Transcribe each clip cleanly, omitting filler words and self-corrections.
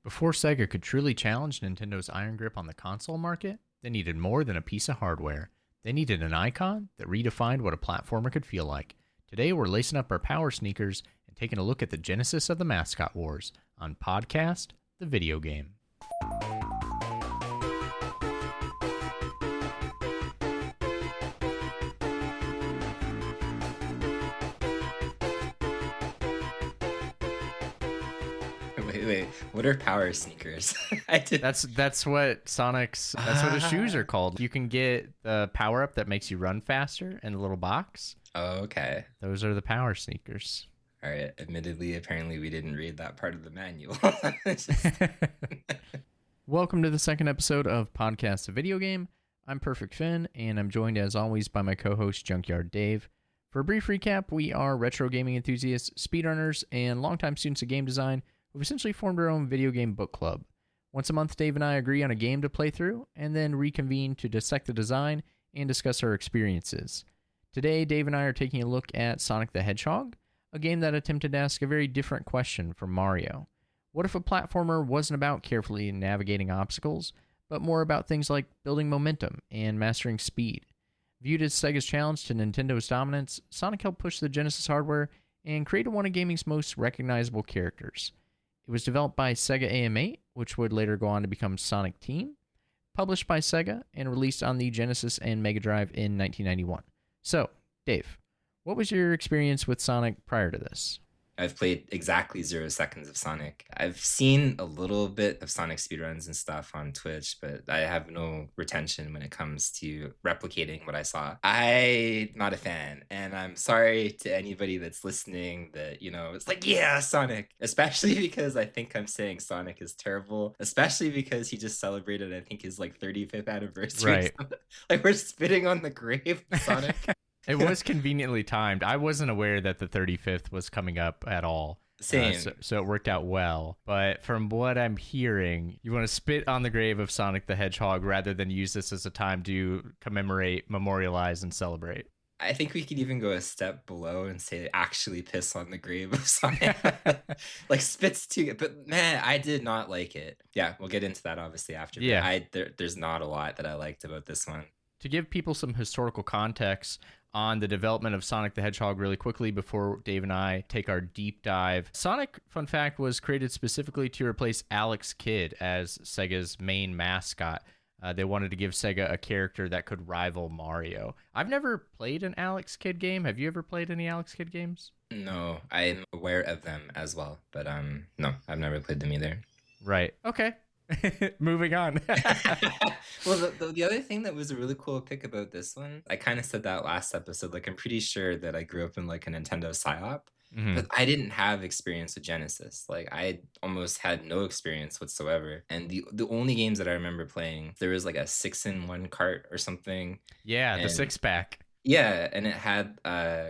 Before Sega could truly challenge Nintendo's iron grip on the console market, they needed more than a piece of hardware. They needed an icon that redefined what a platformer could feel like. Today, we're lacing up our power sneakers and taking a look at the genesis of the mascot wars on Podcast, the video game. Wait. What are power sneakers? That's what his shoes are called. You can get the power up that makes you run faster in a little box. Oh, okay. Those are the power sneakers. All right. Admittedly, apparently we didn't read that part of the manual. Welcome to the second episode of Podcast, the video game. I'm Perfect Finn, and I'm joined as always by my co-host Junkyard Dave. For a brief recap, we are retro gaming enthusiasts, speedrunners, and longtime students of game design who've essentially formed our own video game book club. Once a month, Dave and I agree on a game to play through, and then reconvene to dissect the design and discuss our experiences. Today, Dave and I are taking a look at Sonic the Hedgehog, a game that attempted to ask a very different question from Mario. What if a platformer wasn't about carefully navigating obstacles, but more about things like building momentum and mastering speed? Viewed as Sega's challenge to Nintendo's dominance, Sonic helped push the Genesis hardware and created one of gaming's most recognizable characters. It was developed by Sega AM8, which would later go on to become Sonic Team, published by Sega, and released on the Genesis and Mega Drive in 1991. So, Dave, what was your experience with Sonic prior to this? I've played exactly 0 seconds of Sonic. I've seen a little bit of Sonic speedruns and stuff on Twitch, but I have no retention when it comes to replicating what I saw. I'm not a fan, and I'm sorry to anybody that's listening that, it's like, yeah, Sonic. Especially because I think I'm saying Sonic is terrible, especially because he just celebrated, I think, his 35th anniversary. Right. Like, we're spitting on the grave of Sonic. It was conveniently timed. I wasn't aware that the 35th was coming up at all. Same. So it worked out well. But from what I'm hearing, you want to spit on the grave of Sonic the Hedgehog rather than use this as a time to commemorate, memorialize, and celebrate. I think we could even go a step below and say actually piss on the grave of Sonic. Like spits too. But man, I did not like it. Yeah, we'll get into that obviously after. Yeah. There's not a lot that I liked about this one. To give people some historical context on the development of Sonic the Hedgehog really quickly before Dave and I take our deep dive. Sonic, fun fact, was created specifically to replace Alex Kidd as Sega's main mascot. They wanted to give Sega a character that could rival Mario. I've never played an Alex Kidd game. Have you ever played any Alex Kidd games? No, I'm aware of them as well, but no, I've never played them either. Right. Okay. Moving on. Well, the other thing that was a really cool pick about this one, I kind of said that last episode, I'm pretty sure that I grew up in a Nintendo psyop, but I didn't have experience with Genesis. I almost had no experience whatsoever. And the only games that I remember playing, there was a 6-in-1 cart or something. Yeah, the 6-pack. Yeah, and it had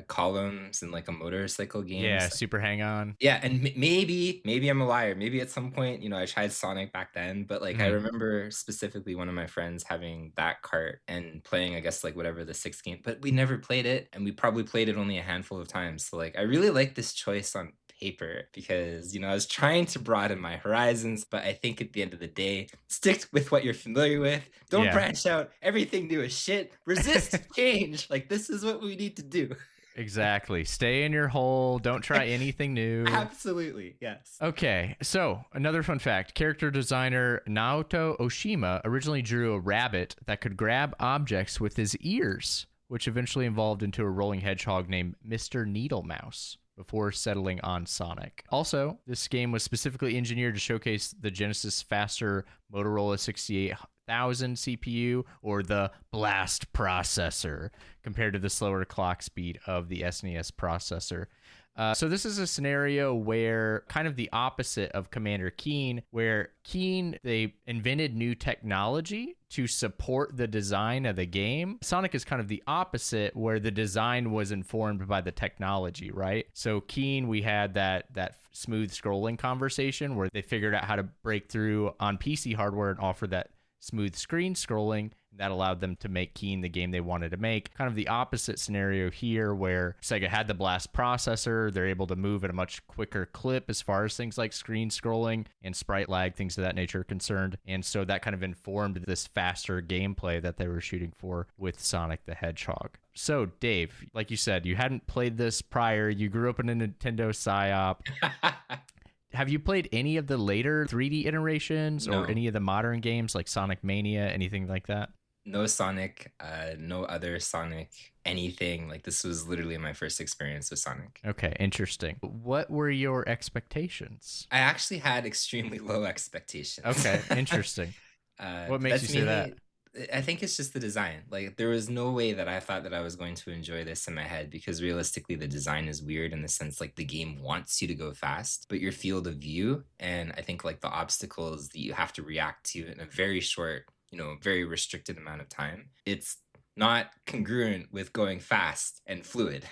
columns and a motorcycle game. Yeah, Super Hang-On. Yeah, and maybe I'm a liar. Maybe at some point, I tried Sonic back then, but I remember specifically one of my friends having that cart and playing, I guess, whatever the 6th game, but we never played it, and we probably played it only a handful of times. So I really like this choice on paper because I was trying to broaden my horizons, but I think at the end of the day, stick with what you're familiar with. Don't branch out. Everything new is shit. Resist change. This is what we need to do. Exactly. Stay in your hole. Don't try anything new. Absolutely. Yes. Okay. So another fun fact, character designer Naoto Oshima originally drew a rabbit that could grab objects with his ears, which eventually evolved into a rolling hedgehog named Mr. Needle Mouse before settling on Sonic. Also, this game was specifically engineered to showcase the Genesis faster Motorola 68,000 CPU, or the Blast processor, compared to the slower clock speed of the SNES processor. So this is a scenario where kind of the opposite of Commander Keen, where Keen, they invented new technology to support the design of the game. Sonic is kind of the opposite, where the design was informed by the technology, right? So Keen, we had that smooth scrolling conversation where they figured out how to break through on PC hardware and offer that smooth screen scrolling. That allowed them to make Keen the game they wanted to make. Kind of the opposite scenario here, where Sega had the Blast processor. They're able to move at a much quicker clip as far as things like screen scrolling and sprite lag, things of that nature are concerned. And so that kind of informed this faster gameplay that they were shooting for with Sonic the Hedgehog. So, Dave, like you said, you hadn't played this prior. You grew up in a Nintendo PSYOP. Have you played any of the later 3D iterations or any of the modern games like Sonic Mania, anything like that? No Sonic, no other Sonic, anything. Like, this was literally my first experience with Sonic. Okay, interesting. What were your expectations? I actually had extremely low expectations. Okay, interesting. What makes you say that? I think it's just the design. Like, there was no way that I thought that I was going to enjoy this in my head, because realistically the design is weird in the sense like the game wants you to go fast, but your field of view and I think like the obstacles that you have to react to in a very short, very restricted amount of time, it's not congruent with going fast and fluid.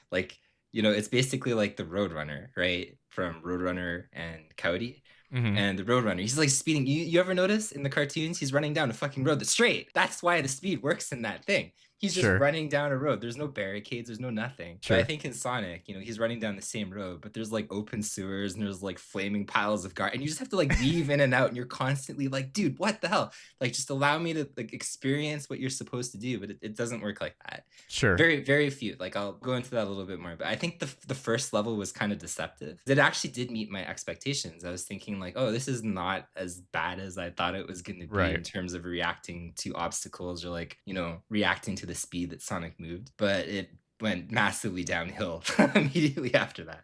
Like, it's basically like the Roadrunner, right? From Roadrunner and Coyote. Mm-hmm. And the Roadrunner, he's like speeding. You ever notice in the cartoons, he's running down a fucking road that's straight. That's why the speed works in that thing. He's just running down a road. There's no barricades. There's no nothing. Sure. But I think in Sonic, he's running down the same road, but there's like open sewers and there's like flaming piles of garbage. And you just have to like weave in and out. And you're constantly like, dude, what the hell? Like, just allow me to like experience what you're supposed to do. But it doesn't work like that. Sure. Very, very few. Like, I'll go into that a little bit more. But I think the first level was kind of deceptive. It actually did meet my expectations. I was thinking like, oh, this is not as bad as I thought it was going to be in terms of reacting to obstacles or like, reacting to the speed that Sonic moved, but it went massively downhill immediately after that.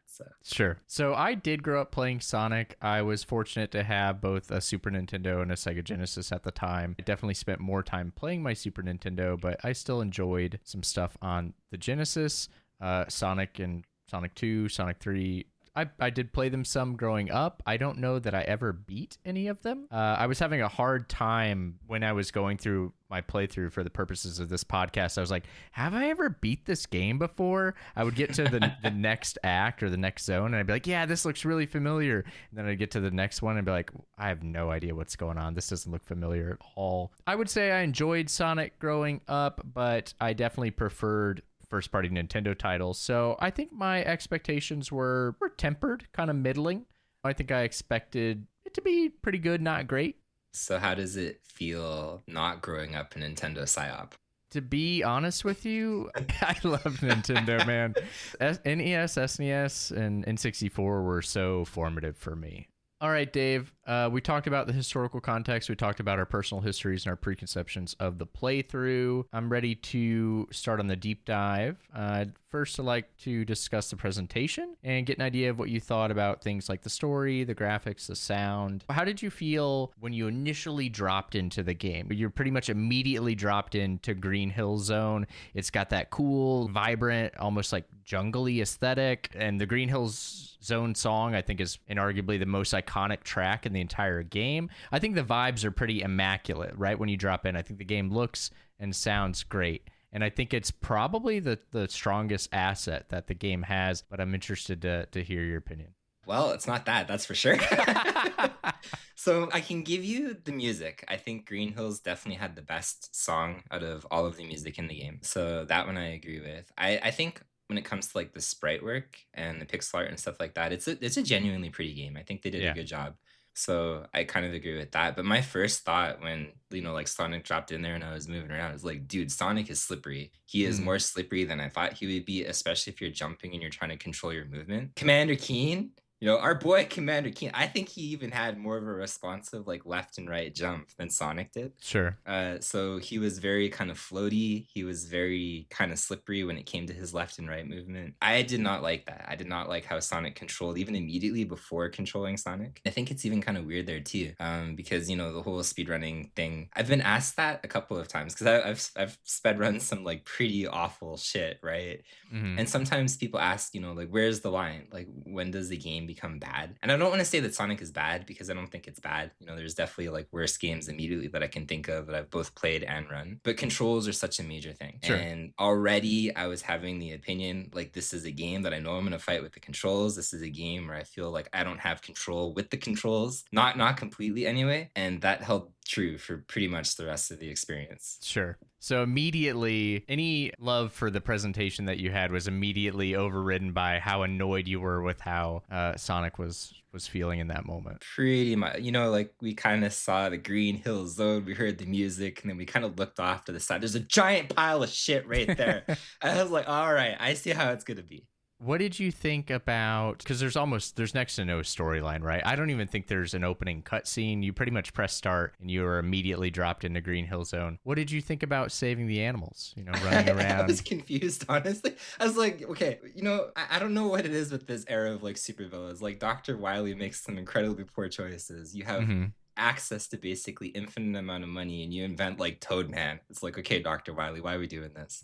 So I did grow up playing Sonic. I was fortunate to have both a Super Nintendo and a Sega Genesis at the time. I definitely spent more time playing my Super Nintendo, but I still enjoyed some stuff on the Genesis, Sonic and Sonic 2, Sonic 3. I did play them some growing up. I don't know that I ever beat any of them. I was having a hard time when I was going through my playthrough for the purposes of this podcast. I was like, have I ever beat this game before? I would get to the next act or the next zone, and I'd be like, yeah, this looks really familiar. And then I'd get to the next one and be like, I have no idea what's going on. This doesn't look familiar at all. I would say I enjoyed Sonic growing up, but I definitely preferred first-party Nintendo titles. So I think my expectations were tempered, kind of middling. I think I expected it to be pretty good, not great. So how does it feel not growing up in Nintendo PSYOP? To be honest with you, I love Nintendo, man. NES, SNES, and N64 were so formative for me. All right, Dave, we talked about the historical context. We talked about our personal histories and our preconceptions of the playthrough. I'm ready to start on the deep dive. First, I'd like to discuss the presentation and get an idea of what you thought about things like the story, the graphics, the sound. How did you feel when you initially dropped into the game? You're pretty much immediately dropped into Green Hill Zone. It's got that cool, vibrant, almost like jungly aesthetic. And the Green Hills Zone song, I think, is inarguably the most iconic track in the entire game. I think the vibes are pretty immaculate, right? When you drop in, I think the game looks and sounds great. And I think it's probably the strongest asset that the game has, but I'm interested to hear your opinion. Well, it's not that's for sure. So I can give you the music. I think Green Hills definitely had the best song out of all of the music in the game. So that one I agree with. I think when it comes to like the sprite work and the pixel art and stuff like that, it's a genuinely pretty game. I think they did a good job. So I kind of agree with that. But my first thought when, like Sonic dropped in there and I was moving around, I was like, dude, Sonic is slippery. He is more slippery than I thought he would be, especially if you're jumping and you're trying to control your movement. Commander Keen, our boy Commander Keen, I think he even had more of a responsive like left and right jump than Sonic did. Sure. So he was very kind of floaty. He was very kind of slippery when it came to his left and right movement. I did not like that. I did not like how Sonic controlled even immediately before controlling Sonic. I think it's even kind of weird there too, because the whole speedrunning thing. I've been asked that a couple of times because I've sped run some like pretty awful shit, right? Mm-hmm. And sometimes people ask, like, where's the line? Like, when does the game become bad. And I don't want to say that Sonic is bad because I don't think it's bad. You know, there's definitely like worse games immediately that I can think of that I've both played and run. But controls are such a major thing. Sure. And already I was having the opinion like this is a game that I know I'm going to fight with the controls. This is a game where I feel like I don't have control with the controls. Not completely anyway. And that held true for pretty much the rest of the experience. Sure. So immediately, any love for the presentation that you had was immediately overridden by how annoyed you were with how Sonic was feeling in that moment. Pretty much. You know, like we kind of saw the Green Hill Zone, we heard the music, and then we kind of looked off to the side. There's a giant pile of shit right there. I was like, all right, I see how it's going to be. What did you think about, because there's next to no storyline, right? I don't even think there's an opening cutscene. You pretty much press start and you are immediately dropped into Green Hill Zone. What did you think about saving the animals, you know, running around? I was confused, honestly. I was like, okay, you know, I don't know what it is with this era of like supervillains. Like Dr. Wily makes some incredibly poor choices. You have access to basically infinite amount of money and you invent like Toadman. It's like, okay, Dr. Wily, why are we doing this?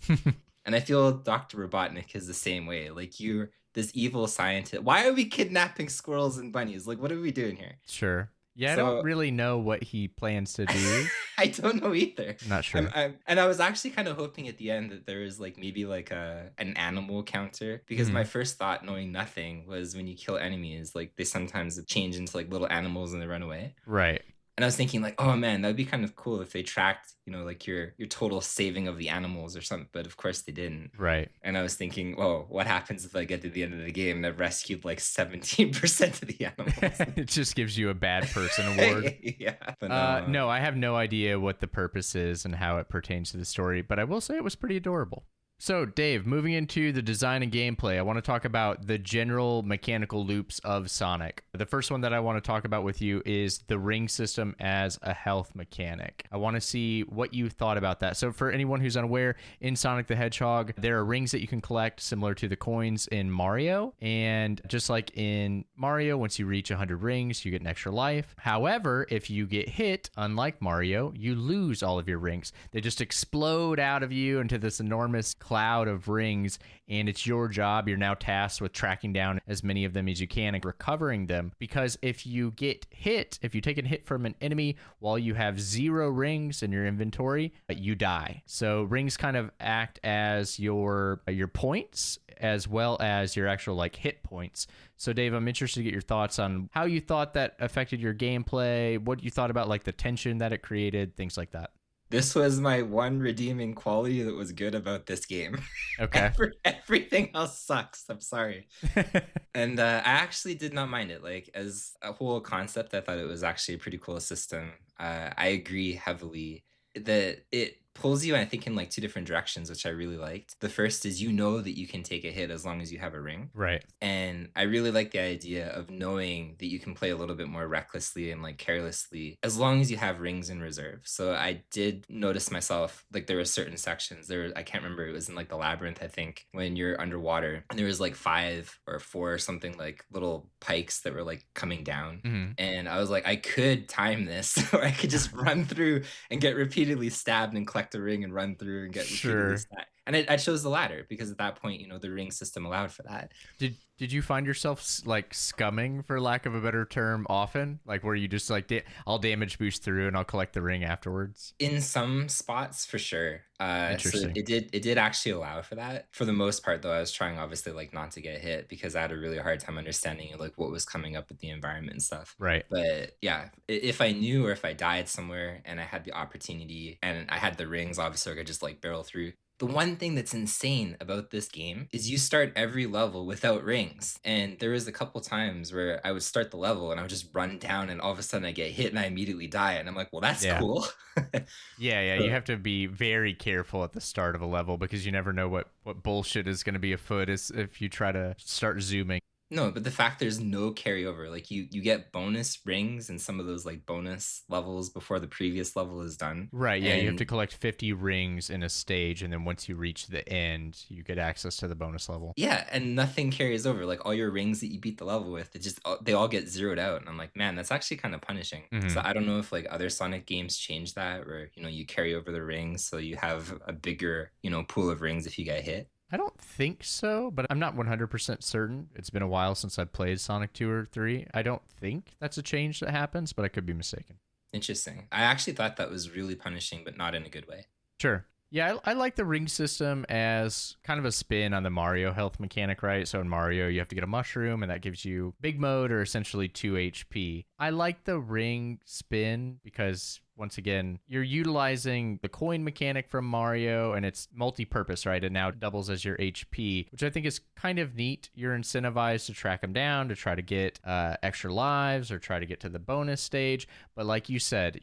And I feel Dr. Robotnik is the same way. Like you're this evil scientist. Why are we kidnapping squirrels and bunnies? Like, what are we doing here? Sure. Yeah, I don't really know what he plans to do. I don't know either. Not sure. And I was actually kind of hoping at the end that there was like maybe like an animal counter, because my first thought, knowing nothing, was when you kill enemies, like they sometimes change into like little animals and they run away. Right. And I was thinking like, oh man, that would be kind of cool if they tracked, you know, like your total saving of the animals or something. But of course they didn't. Right. And I was thinking, oh, what happens if I get to the end of the game and I've rescued like 17% of the animals? It just gives you a bad person award. Yeah. But no, I have no idea what the purpose is and how it pertains to the story, but I will say it was pretty adorable. So, Dave, moving into the design and gameplay, I want to talk about the general mechanical loops of Sonic. The first one that I want to talk about with you is the ring system as a health mechanic. I want to see what you thought about that. So, for anyone who's unaware, in Sonic the Hedgehog, there are rings that you can collect similar to the coins in Mario. And just like in Mario, once you reach 100 rings, you get an extra life. However, if you get hit, unlike Mario, you lose all of your rings. They just explode out of you into this enormous cloud of rings, and it's your job. You're now tasked with tracking down as many of them as you can and recovering them, because if you get hit, if you take a hit from an enemy while you have 0 rings in your inventory, you die. So rings kind of act as your points as well as your actual like hit points. So Dave, I'm interested to get your thoughts on how you thought that affected your gameplay, what you thought about like the tension that it created, things like that. This was my one redeeming quality that was good about this game. Okay. Everything else sucks. I'm sorry. And I actually did not mind it. Like, as a whole concept, I thought it was actually a pretty cool system. I agree heavily that it pulls you, I think, in like 2 different directions, which I really liked. The first is, you know, that you can take a hit as long as you have a ring. Right. And I really like the idea of knowing that you can play a little bit more recklessly and like carelessly as long as you have rings in reserve. So I did notice myself, like there were certain sections there, I can't remember, it was in like the labyrinth, I think, when you're underwater, and there was like 5 or 4 or something, like little pikes that were like coming down. And I was like, I could time this, or I could just run through and get repeatedly stabbed and collect a ring and run through and get repeatedly stabbed. And I chose the latter because at that point, you know, the ring system allowed for that. Did you find yourself like scumming, for lack of a better term, often? Like where you just like, I'll damage boost through and I'll collect the ring afterwards? In some spots, for sure. Interesting. So it did actually allow for that. For the most part, though, I was trying obviously like not to get hit because I had a really hard time understanding like what was coming up with the environment and stuff. Right. But yeah, if I knew, or if I died somewhere and I had the opportunity and I had the rings, obviously I could just like barrel through. The one thing that's insane about this game is you start every level without rings. And there was a couple times where I would start the level and I would just run down and all of a sudden I get hit and I immediately die. And I'm like, well, that's cool. Yeah. You have to be very careful at the start of a level because you never know what bullshit is going to be afoot if you try to start zooming. No, but the fact there's no carryover, like you get bonus rings and some of those like bonus levels before the previous level is done. Right, yeah, you have to collect 50 rings in a stage, and then once you reach the end, you get access to the bonus level. Yeah, and nothing carries over. Like all your rings that you beat the level with, they all get zeroed out. And I'm like, man, that's actually kind of punishing. So I don't know if like other Sonic games change that, where, you know, you carry over the rings so you have a bigger, you know, pool of rings if you get hit. I don't think so, but I'm not 100% certain. It's been a while since I played Sonic 2 or 3. I don't think that's a change that happens, but I could be mistaken. Interesting. I actually thought that was really punishing, but not in a good way. Sure. Yeah, I like the ring system as kind of a spin on the Mario health mechanic, right? So in Mario, you have to get a mushroom, and that gives you big mode or essentially 2 HP. I like the ring spin because, once again, you're utilizing the coin mechanic from Mario, and it's multi-purpose, right? It now doubles as your HP, which I think is kind of neat. You're incentivized to track them down, to try to get extra lives or try to get to the bonus stage. But like you said,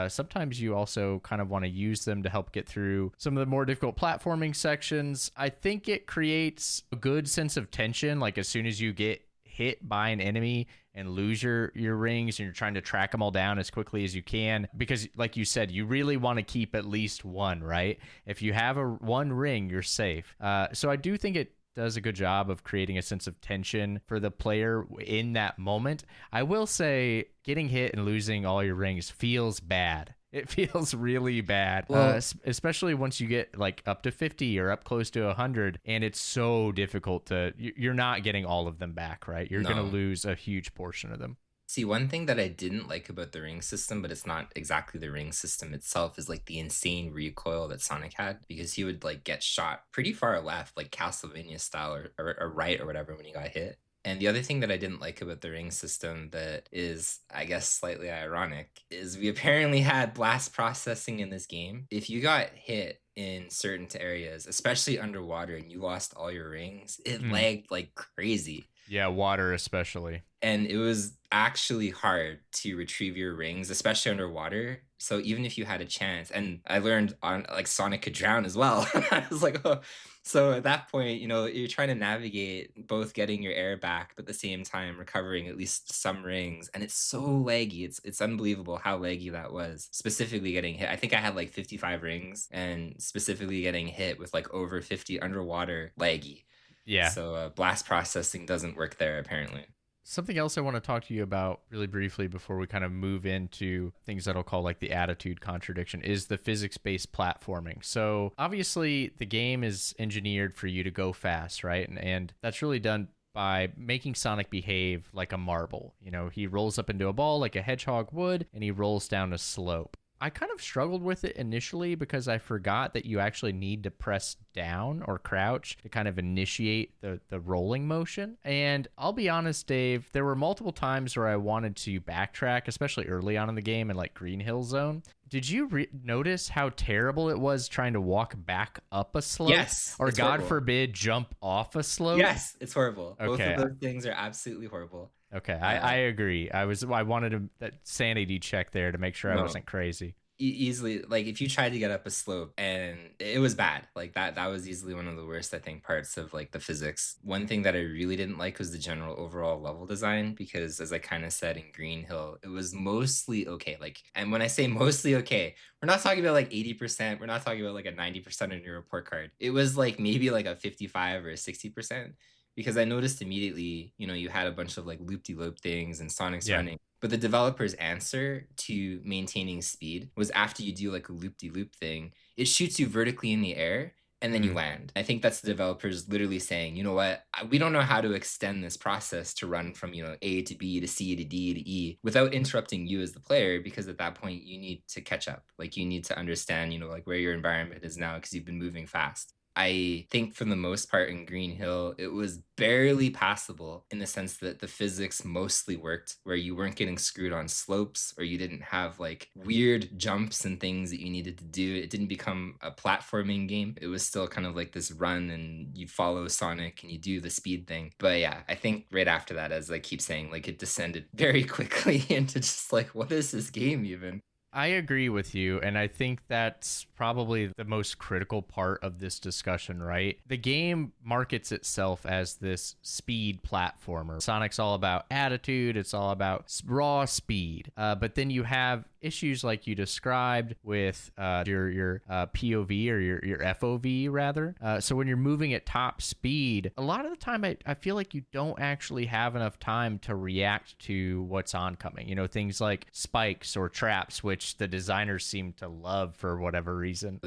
sometimes you also kind of want to use them to help get through some of the more difficult platforming sections. I think it creates a good sense of tension. Like as soon as you get hit by an enemy and lose your rings and you're trying to track them all down as quickly as you can, because like you said, you really want to keep at least one, right? If you have one ring, you're safe. So I do think it does a good job of creating a sense of tension for the player in that moment. I will say getting hit and losing all your rings feels bad. It feels really bad, well, especially once you get like up to 50 or up close to 100, and it's so difficult you're not getting all of them back, right? You're going to lose a huge portion of them. See, one thing that I didn't like about the ring system, but it's not exactly the ring system itself, is like the insane recoil that Sonic had, because he would like get shot pretty far left, like Castlevania style, or right or whatever when he got hit. And the other thing that I didn't like about the ring system that is, I guess, slightly ironic is we apparently had blast processing in this game. If you got hit in certain areas, especially underwater, and you lost all your rings, it lagged like crazy. Yeah, water especially. And it was actually hard to retrieve your rings, especially underwater. So even if you had a chance, and I learned on like Sonic could drown as well. I was like, oh. So at that point, you're trying to navigate both getting your air back, but at the same time recovering at least some rings. And it's so laggy. It's unbelievable how laggy that was. Specifically getting hit. I think I had like 55 rings, and specifically getting hit with like over 50 underwater laggy. Yeah. So blast processing doesn't work there apparently. Something else I want to talk to you about really briefly before we kind of move into things that I'll call like the attitude contradiction is the physics-based platforming. So obviously the game is engineered for you to go fast, right? And that's really done by making Sonic behave like a marble. He rolls up into a ball like a hedgehog would, and he rolls down a slope. I kind of struggled with it initially because I forgot that you actually need to press down or crouch to kind of initiate the rolling motion. And I'll be honest, Dave, there were multiple times where I wanted to backtrack, especially early on in the game in like Green Hill Zone. Did you notice how terrible it was trying to walk back up a slope? Yes. Or God forbid, jump off a slope? Yes, it's horrible. Okay. Both of those things are absolutely horrible. Okay, I agree. I wanted that sanity check there to make sure I wasn't crazy. Easily, like if you tried to get up a slope, and it was bad, like that was easily one of the worst, I think, parts of like the physics. One thing that I really didn't like was the general overall level design, because as I kind of said in Green Hill, it was mostly okay. Like, and when I say mostly okay, we're not talking about like 80%, we're not talking about like a 90% on your report card. It was like maybe like a 55 or a 60%. Because I noticed immediately, you had a bunch of like loop-de-loop things and Sonic's running. But the developer's answer to maintaining speed was after you do like a loop-de-loop thing, it shoots you vertically in the air and then you land. I think that's the developers literally saying, you know what, we don't know how to extend this process to run from, A to B to C to D to E without interrupting you as the player, because at that point you need to catch up. Like you need to understand, like where your environment is now because you've been moving fast. I think for the most part in Green Hill, it was barely passable in the sense that the physics mostly worked, where you weren't getting screwed on slopes or you didn't have like weird jumps and things that you needed to do. It didn't become a platforming game. It was still kind of like this run and you follow Sonic and you do the speed thing. But yeah, I think right after that, as I keep saying, like it descended very quickly into just like, what is this game even? I agree with you, and I think that's probably the most critical part of this discussion, right? The game markets itself as this speed platformer. Sonic's all about attitude, it's all about raw speed, but then you have issues like you described with your POV or your FOV rather. So when you're moving at top speed, a lot of the time I feel like you don't actually have enough time to react to what's oncoming. Things like spikes or traps, which the designers seem to love for whatever reason.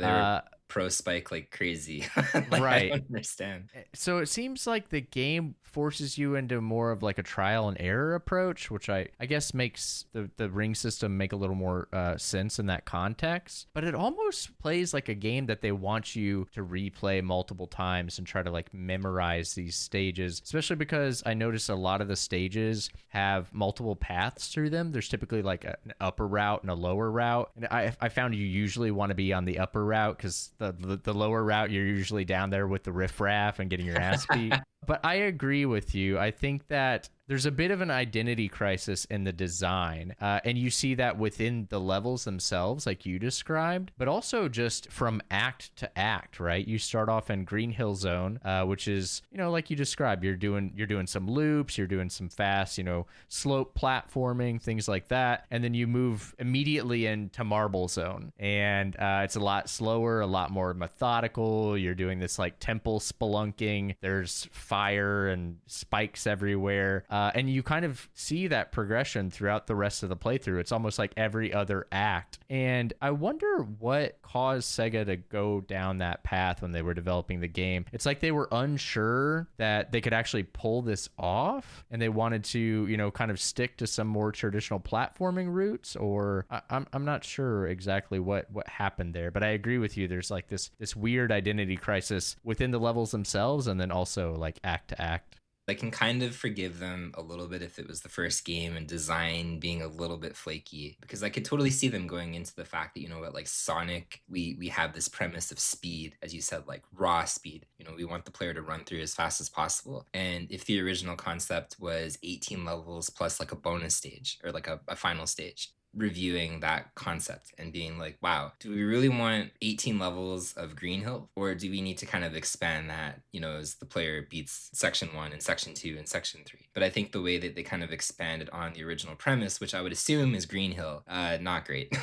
pro spike like crazy. Like I Right. don't understand. So it seems like the game forces you into more of like a trial and error approach, which I guess makes the ring system make a little more sense in that context. But it almost plays like a game that they want you to replay multiple times and try to like memorize these stages, especially because I notice a lot of the stages have multiple paths through them. There's typically like an upper route and a lower route. And I found you usually want to be on the upper route because the lower route, you're usually down there with the riffraff and getting your ass beat. But I agree with you. I think that there's a bit of an identity crisis in the design, and you see that within the levels themselves, like you described, but also just from act to act, right? You start off in Green Hill Zone, which is, like you described, you're doing some loops, you're doing some fast, slope platforming, things like that, and then you move immediately into Marble Zone, and it's a lot slower, a lot more methodical. You're doing this like temple spelunking. There's fire and spikes everywhere. And you kind of see that progression throughout the rest of the playthrough. It's almost like every other act. And I wonder what caused Sega to go down that path when they were developing the game. It's like they were unsure that they could actually pull this off, and they wanted to, kind of stick to some more traditional platforming routes, or I'm not sure exactly what happened there. But I agree with you. There's like this weird identity crisis within the levels themselves, and then also like act to act. I can kind of forgive them a little bit if it was the first game and design being a little bit flaky, because I could totally see them going into the fact that, like Sonic, we have this premise of speed, as you said, like raw speed. We want the player to run through as fast as possible. And if the original concept was 18 levels plus like a bonus stage or like a final stage, reviewing that concept and being like, wow, do we really want 18 levels of Green Hill? Or do we need to kind of expand that, as the player beats section 1 and section 2 and section 3? But I think the way that they kind of expanded on the original premise, which I would assume is Green Hill, not great.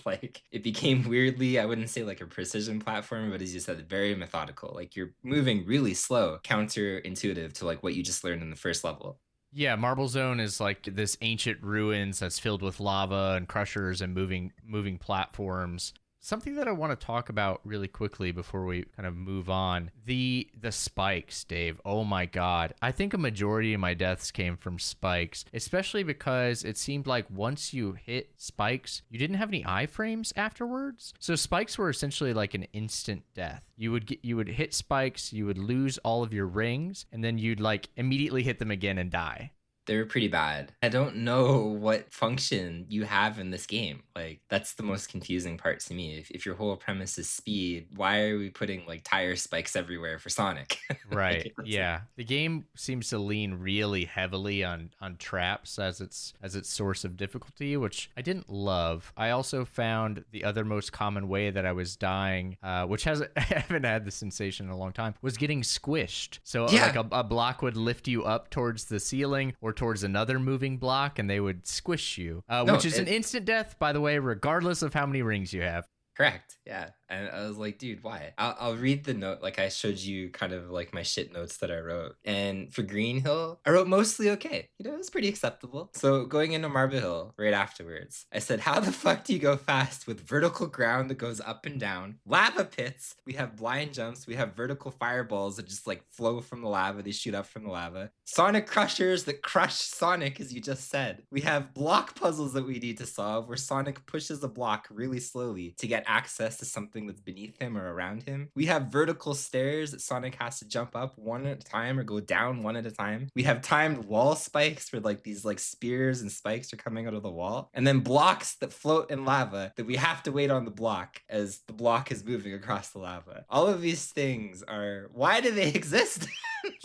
Like, it became weirdly, I wouldn't say like a precision platform, but as you said, very methodical. Like, you're moving really slow, counterintuitive to like what you just learned in the first level. Yeah, Marble Zone is like this ancient ruins that's filled with lava and crushers and moving platforms. Something that I want to talk about really quickly before we kind of move on, the spikes, Dave. Oh my God. I think a majority of my deaths came from spikes, especially because it seemed like once you hit spikes, you didn't have any iframes afterwards. So spikes were essentially like an instant death. You would hit spikes, you would lose all of your rings, and then you'd like immediately hit them again and die. They were pretty bad. I don't know what function you have in this game. Like, that's the most confusing part to me. If your whole premise is speed, why are we putting like tire spikes everywhere for Sonic? Right. Yeah. The game seems to lean really heavily on traps as its source of difficulty, which I didn't love. I also found the other most common way that I was dying, which I haven't had the sensation in a long time, was getting squished. So Yeah. like a block would lift you up towards the ceiling or towards another moving block, and they would squish you, which is an instant death, by the way, regardless of how many rings you have. Correct. Yeah. And I was like, dude, why? I'll read the note. Like, I showed you kind of like my shit notes that I wrote. And for Green Hill, I wrote mostly okay. It was pretty acceptable. So going into Marble Hill right afterwards, I said, how the fuck do you go fast with vertical ground that goes up and down, lava pits? We have blind jumps. We have vertical fireballs that just like flow from the lava. They shoot up from the lava. Sonic crushers that crush Sonic, as you just said. We have block puzzles that we need to solve where Sonic pushes a block really slowly to get access to something that's beneath him or around him. We have vertical stairs that Sonic has to jump up one at a time or go down one at a time. We have timed wall spikes where like these like spears and spikes are coming out of the wall. And then blocks that float in lava that we have to wait on the block as the block is moving across the lava. All of these things are, why do they exist?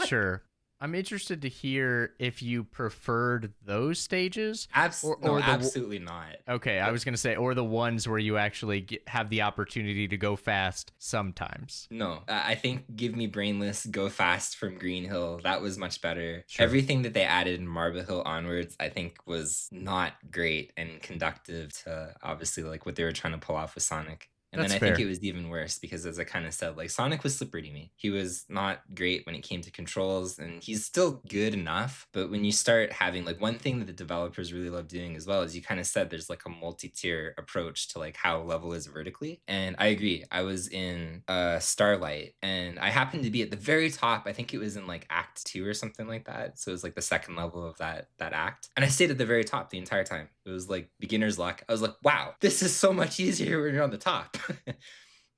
Sure. I'm interested to hear if you preferred those stages. Absolutely not. Okay, I was going to say, or the ones where you actually have the opportunity to go fast sometimes. No, I think Give Me Brainless, Go Fast from Green Hill, that was much better. Sure. Everything that they added in Marble Hill onwards, I think was not great and conductive to obviously like what they were trying to pull off with Sonic. And That's then I fair. think it was even worse because, as I kind of said, like Sonic was slippery to me. He was not great when it came to controls, and he's still good enough. But when you start having like one thing that the developers really love doing as well, as you kind of said, there's like a multi-tier approach to like how a level is vertically. And I agree. I was in Starlight, and I happened to be at the very top. I think it was in like Act 2 or something like that. So it was like the second level of that act, and I stayed at the very top the entire time. It was like beginner's luck. I was like, wow, this is so much easier when you're on the top.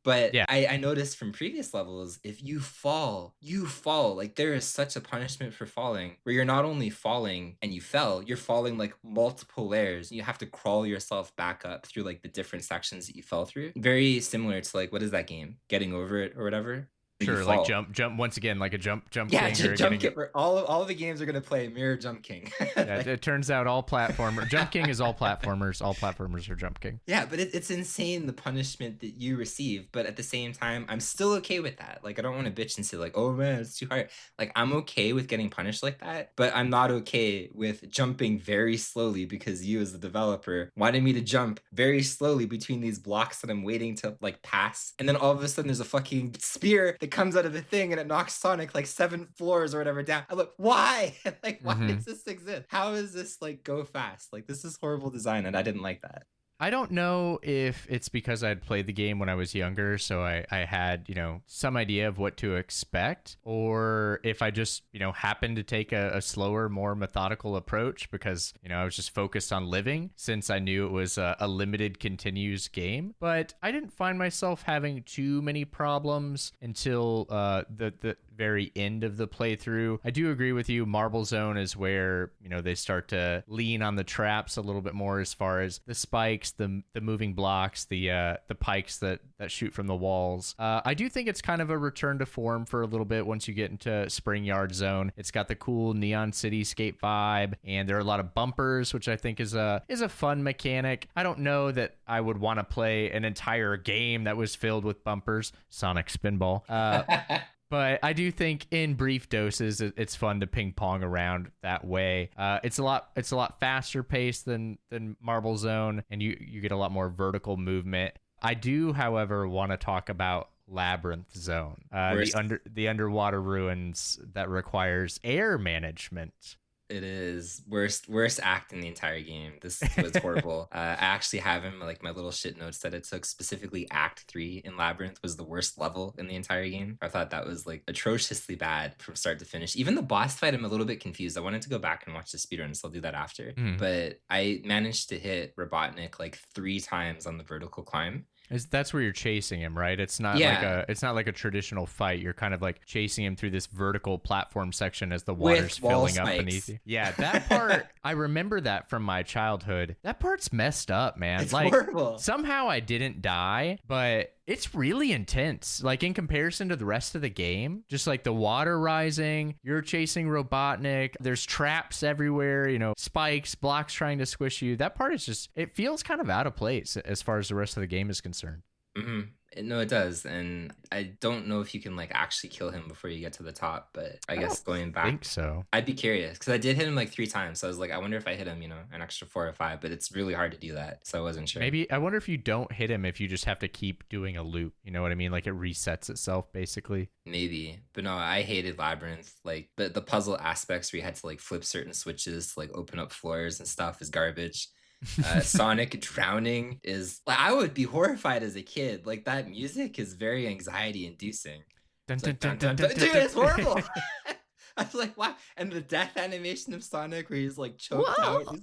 But Yeah. I noticed from previous levels, if you fall, you fall. Like there is such a punishment for falling, where you're not only falling and you fell, you're falling like multiple layers. You have to crawl yourself back up through like the different sections that you fell through. Very similar to like, what is that game? Getting Over It or whatever. You Sure, like fall. jump once again, like a jump Yeah, king or Jump getting King. All of the games are gonna play Mirror Jump King. Yeah, it turns out all platformer Jump King is all platformers. All platformers are Jump King. Yeah, but it's insane the punishment that you receive. But at the same time, I'm still okay with that. Like, I don't want to bitch and say like, oh man, it's too hard. Like, I'm okay with getting punished like that, but I'm not okay with jumping very slowly because you, as the developer, wanted me to jump very slowly between these blocks that I'm waiting to like pass, and then all of a sudden there's a fucking spear that comes out of the thing and it knocks Sonic like 7 floors or whatever down. I'm like, why? Like, why does this exist? How is this like go fast? Like, this is horrible design, and I didn't like that. I don't know if it's because I'd played the game when I was younger, so I had, some idea of what to expect, or if I just, happened to take a slower, more methodical approach because, I was just focused on living since I knew it was a limited continues game. But I didn't find myself having too many problems until the very end of the playthrough. I do agree with you. Marble Zone is where, they start to lean on the traps a little bit more as far as the spikes, the moving blocks, the pikes that shoot from the walls. I do think it's kind of a return to form for a little bit once you get into Spring Yard Zone. It's got the cool neon cityscape vibe, and there are a lot of bumpers, which I think is a fun mechanic. I don't know that I would want to play an entire game that was filled with bumpers. Sonic Spinball. But I do think in brief doses, it's fun to ping pong around that way. It's a lot faster paced than Marble Zone, and you get a lot more vertical movement. I do, however, want to talk about Labyrinth Zone, the underwater ruins that requires air management. It is worst act in the entire game. This was horrible. I actually have him like my little shit notes that it took, specifically Act 3 in Labyrinth was the worst level in the entire game. I thought that was like atrociously bad from start to finish. Even the boss fight, I'm a little bit confused. I wanted to go back and watch the speedrun, so I'll do that after. But I managed to hit Robotnik like 3 times on the vertical climb. That's where you're chasing him, right? It's not like a traditional fight. You're kind of like chasing him through this vertical platform section as the water's filling up beneath you. Yeah, that part, I remember that from my childhood. That part's messed up, man. It's horrible. Somehow I didn't die, but it's really intense. Like in comparison to the rest of the game, just like the water rising, you're chasing Robotnik, there's traps everywhere, spikes, blocks trying to squish you. That part is just, it feels kind of out of place as far as the rest of the game is concerned. Mm-hmm. No, it does, and I don't know if you can like actually kill him before you get to the top, but I guess going back, I think so. I'd be curious because I did hit him like 3 times, so I was like, I wonder if I hit him, an extra 4 or 5, but it's really hard to do that, so I wasn't sure. Maybe I wonder if you don't hit him if you just have to keep doing a loop. You know what I mean? Like it resets itself basically. Maybe, but no, I hated Labyrinth. Like the puzzle aspects where you had to like flip certain switches to like open up floors and stuff is garbage. Sonic drowning is like, I would be horrified as a kid. Like that music is very anxiety inducing. Dude, it's horrible. I was like, wow. And the death animation of Sonic where he's like choked out.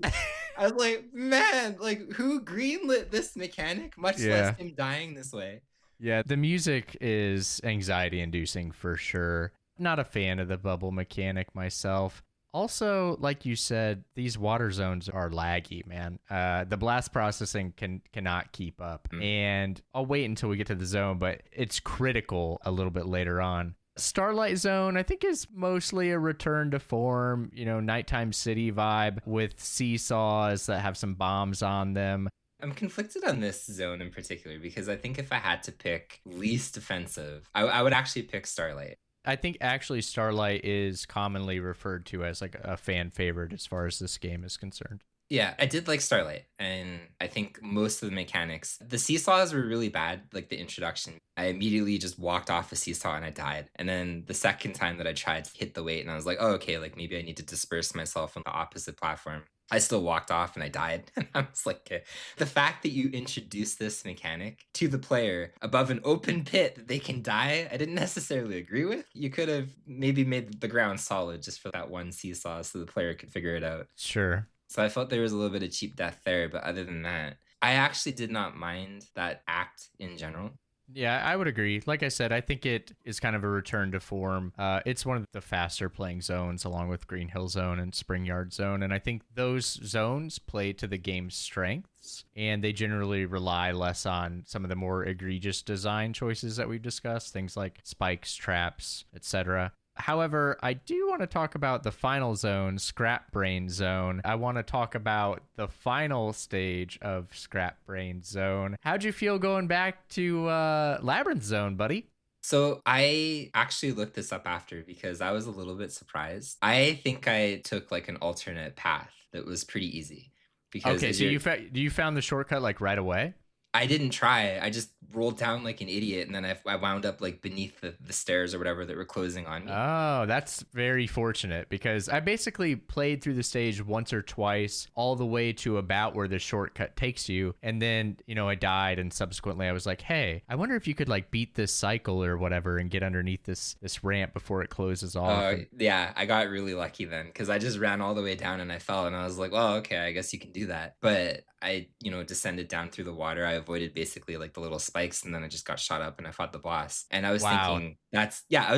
I was like, man, like who greenlit this mechanic, much less him dying this way? Yeah, the music is anxiety inducing for sure. Not a fan of the bubble mechanic myself. Also, like you said, these water zones are laggy, man. The blast processing cannot keep up. And I'll wait until we get to the zone, but it's critical a little bit later on. Starlight Zone, I think, is mostly a return to form, nighttime city vibe with seesaws that have some bombs on them. I'm conflicted on this zone in particular because I think if I had to pick least offensive, I would actually pick Starlight. I think actually Starlight is commonly referred to as like a fan favorite as far as this game is concerned. Yeah, I did like Starlight, and I think most of the mechanics. The seesaws were really bad, like the introduction. I immediately just walked off a seesaw and I died. And then the second time that I tried to hit the weight, and I was like, oh, okay, like maybe I need to disperse myself on the opposite platform. I still walked off and I died. And I was like, okay. The fact that you introduce this mechanic to the player above an open pit that they can die, I didn't necessarily agree with. You could have maybe made the ground solid just for that one seesaw so the player could figure it out. Sure. So I felt there was a little bit of cheap death there, but other than that, I actually did not mind that act in general. Yeah, I would agree. Like I said, I think it is kind of a return to form. It's one of the faster playing zones along with Green Hill Zone and Spring Yard Zone. And I think those zones play to the game's strengths, and they generally rely less on some of the more egregious design choices that we've discussed, things like spikes, traps, etc. However, I do want to talk about the final zone, Scrap Brain Zone. I want to talk about the final stage of Scrap Brain Zone. How'd you feel going back to Labyrinth Zone, buddy? So I actually looked this up after because I was a little bit surprised. I think I took like an alternate path that was pretty easy. Because okay, so you found the shortcut like right away? I didn't try. I just rolled down like an idiot, and then I wound up like beneath the stairs or whatever that were closing on me. Oh, that's very fortunate because I basically played through the stage once or twice all the way to about where the shortcut takes you. And then, I died, and subsequently I was like, hey, I wonder if you could like beat this cycle or whatever and get underneath this ramp before it closes off. Yeah, I got really lucky then because I just ran all the way down and I fell, and I was like, well, okay, I guess you can do that. But I, descended down through the water. I avoided basically like the little spikes, and then I just got shot up and I fought the boss. And I was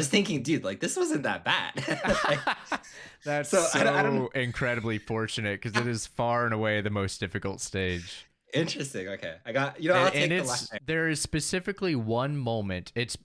thinking, dude, like this wasn't that bad. That's so I don't incredibly fortunate because it is far and away the most difficult stage. Interesting. Okay, I got I'll take the last. There is specifically one moment. It's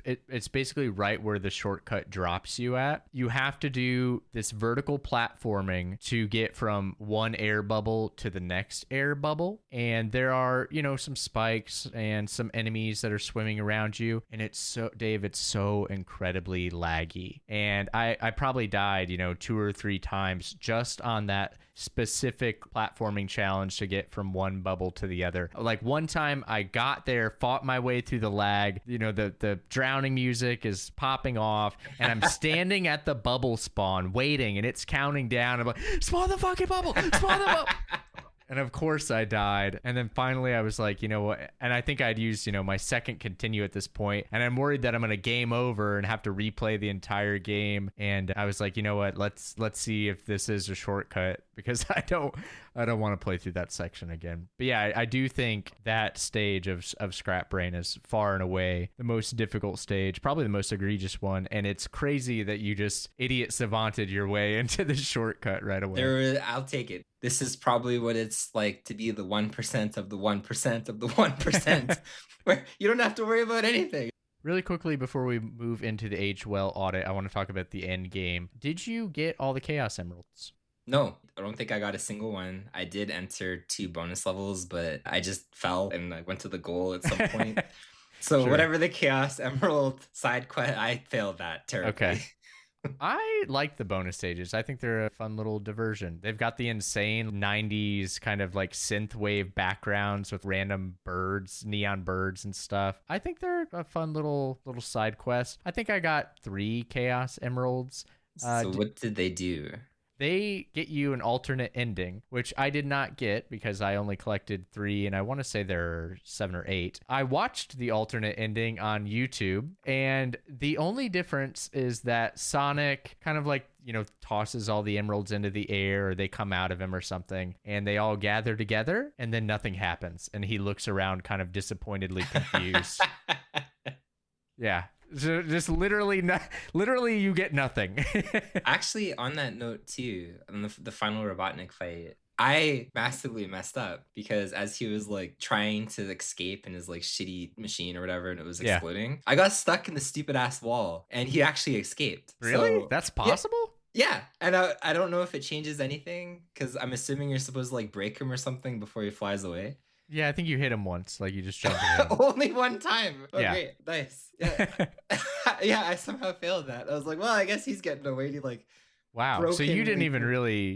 basically right where the shortcut drops you at. You have to do this vertical platforming to get from one air bubble to the next air bubble, and there are some spikes and some enemies that are swimming around you, and it's so incredibly laggy, and I probably died 2 or 3 times just on that specific platforming challenge to get from one bubble to the other. Like one time I got there, fought my way through the lag, the drowning music is popping off, and I'm standing at the bubble spawn waiting, and it's counting down. I'm like, spawn the fucking bubble, spawn the bubble. And of course I died. And then finally I was like, you know what? And I think I'd used, my second continue at this point. And I'm worried that I'm going to game over and have to replay the entire game. And I was like, you know what? Let's see if this is a shortcut because I don't want to play through that section again. But yeah, I do think that stage of Scrap Brain is far and away the most difficult stage, probably the most egregious one. And it's crazy that you just idiot savanted your way into the shortcut right away. I'll take it. This is probably what it's like to be the 1% of the 1% of the 1%, where you don't have to worry about anything. Really quickly, before we move into the Age Well audit, I want to talk about the end game. Did you get all the Chaos Emeralds? No, I don't think I got a single one. I did enter 2 bonus levels, but I just fell and I went to the goal at some point. So sure. Whatever the Chaos Emerald side quest, I failed that terribly. Okay. I like the bonus stages. I think they're a fun little diversion. They've got the insane 90s kind of like synth wave backgrounds with random birds, neon birds and stuff. I think they're a fun little side quest. I think I got 3 Chaos Emeralds. So what did they do? They get you an alternate ending, which I did not get because I only collected 3, and I want to say there are 7 or 8. I watched the alternate ending on YouTube, and the only difference is that Sonic kind of like, tosses all the emeralds into the air, or they come out of him or something, and they all gather together, and then nothing happens, and he looks around kind of disappointedly confused. Yeah. So just literally you get nothing. Actually, on that note too, on the final Robotnik fight, I massively messed up because as he was like trying to escape in his like shitty machine or whatever, and it was exploding, I got stuck in the stupid ass wall, and he actually escaped. Really? So, that's possible? Yeah, and I don't know if it changes anything because I'm assuming you're supposed to like break him or something before he flies away. Yeah, I think you hit him once, like you just jumped at him. Only one time. Oh, yeah. Great. Nice. Yeah. Yeah, I somehow failed that. I was like, well, I guess he's getting away. Wow. So you didn't even really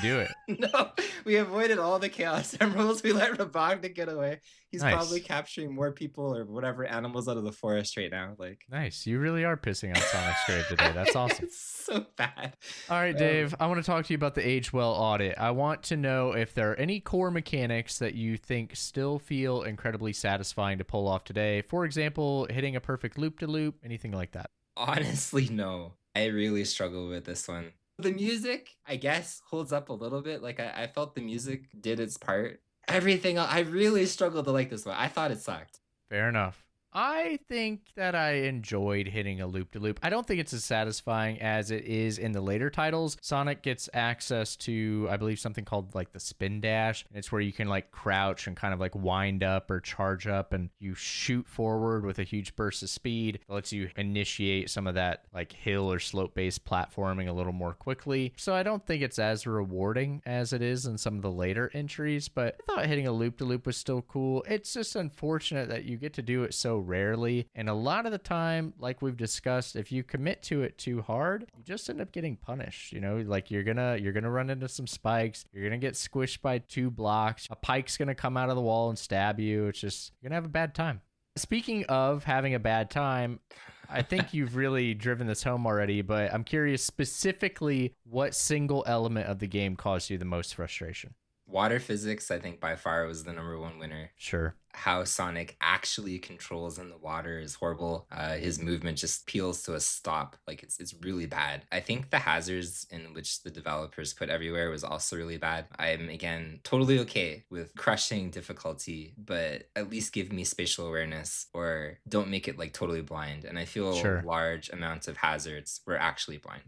do it. No, we avoided all the Chaos Emeralds. We let Rebellious get away. He's Nice. probably capturing more people or whatever animals out of the forest right now. Like, nice. You really are pissing on Sonic's grave today. That's awesome. It's so bad. All right, Dave, I want to talk to you about the Age Well audit. I want to know if there are any core mechanics that you think still feel incredibly satisfying to pull off today. For example, hitting a perfect loop-de-loop, anything like that. Honestly, no. I really struggle with this one. The music, I guess, holds up a little bit. Like, I felt the music did its part. Everything else, I really struggled to like this one. I thought it sucked. Fair enough. I think that I enjoyed hitting a loop-de-loop. I don't think it's as satisfying as it is in the later titles. Sonic gets access to, I believe, something called like the spin dash. And it's where you can like crouch and kind of like wind up or charge up and you shoot forward with a huge burst of speed. It lets you initiate some of that like hill or slope-based platforming a little more quickly. So I don't think it's as rewarding as it is in some of the later entries, but I thought hitting a loop-de-loop was still cool. It's just unfortunate that you get to do it so rarely, and a lot of the time, like we've discussed, if you commit to it too hard, you just end up getting punished. You know, like you're gonna run into some spikes, you're gonna get squished by 2 blocks, a pike's gonna come out of the wall and stab you. It's just, you're gonna have a bad time. Speaking of having a bad time, I think you've really driven this home already, but I'm curious specifically what single element of the game caused you the most frustration. Water physics, I think by far was the #1 winner. Sure. How Sonic actually controls in the water is horrible. His movement just peels to a stop. Like it's really bad. I think the hazards in which the developers put everywhere was also really bad. I'm again totally okay with crushing difficulty, but at least give me spatial awareness or don't make it like totally blind. And I feel large amounts of hazards were actually blind.